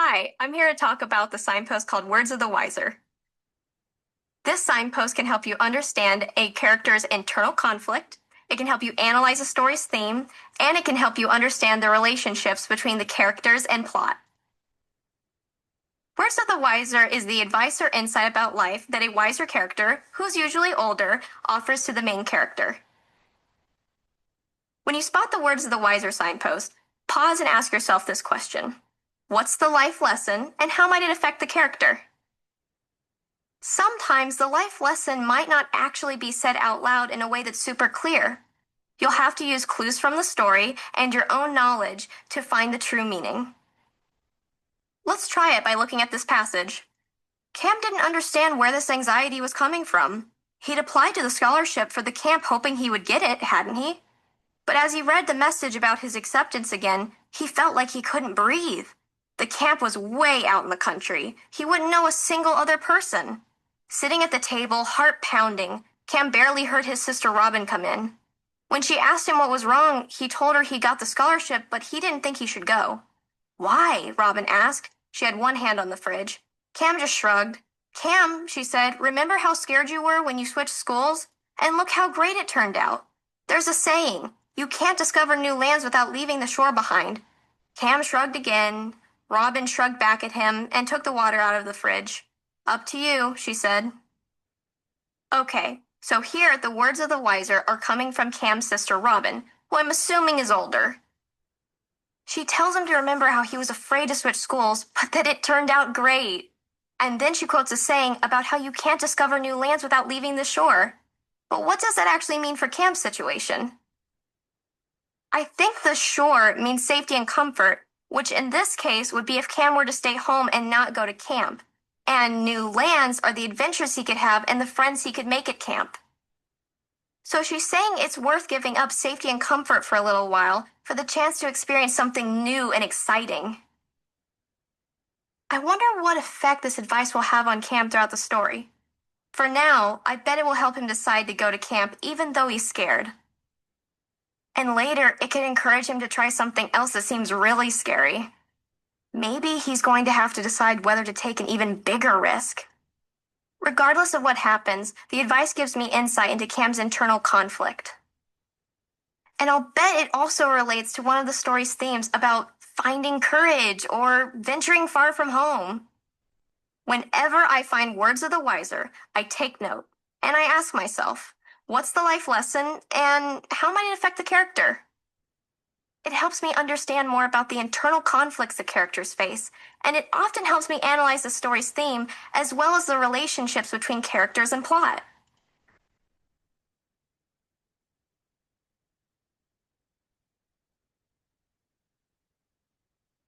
Hi, I'm here to talk about the signpost called Words of the Wiser. This signpost can help you understand a character's internal conflict, it can help you analyze a story's theme, and it can help you understand the relationships between the characters and plot. Words of the Wiser is the advice or insight about life that a wiser character, who's usually older, offers to the main character. When you spot the Words of the Wiser signpost, pause and ask yourself this question. What's the life lesson, and how might it affect the character? Sometimes the life lesson might not actually be said out loud in a way that's super clear. You'll have to use clues from the story and your own knowledge to find the true meaning. Let's try it by looking at this passage. Cam didn't understand where this anxiety was coming from. He'd applied to the scholarship for the camp hoping he would get it, hadn't he? But as he read the message about his acceptance again, he felt like he couldn't breathe. The camp was way out in the country. He wouldn't know a single other person. Sitting at the table, heart pounding, Cam barely heard his sister Robin come in. When she asked him what was wrong, he told her he got the scholarship, but he didn't think he should go. Why? Robin asked. She had one hand on the fridge. Cam just shrugged. Cam, she said, remember how scared you were when you switched schools? And look how great it turned out. There's a saying, you can't discover new lands without leaving the shore behind. Cam shrugged again. Robin shrugged back at him and took the water out of the fridge. Up to you, she said. Okay, so here the words of the wiser are coming from Cam's sister Robin, who I'm assuming is older. She tells him to remember how he was afraid to switch schools, but that it turned out great. And then she quotes a saying about how you can't discover new lands without leaving the shore. But what does that actually mean for Cam's situation? I think the shore means safety and comfort, which in this case would be if Cam were to stay home and not go to camp. And new lands are the adventures he could have and the friends he could make at camp. So she's saying it's worth giving up safety and comfort for a little while for the chance to experience something new and exciting. I wonder what effect this advice will have on Cam throughout the story. For now, I bet it will help him decide to go to camp even though he's scared. And later, it could encourage him to try something else that seems really scary. Maybe he's going to have to decide whether to take an even bigger risk. Regardless of what happens, the advice gives me insight into Cam's internal conflict. And I'll bet it also relates to one of the story's themes about finding courage or venturing far from home. Whenever I find words of the wiser, I take note, and I ask myself, what's the life lesson, and how might it affect the character? It helps me understand more about the internal conflicts the characters face, and it often helps me analyze the story's theme as well as the relationships between characters and plot.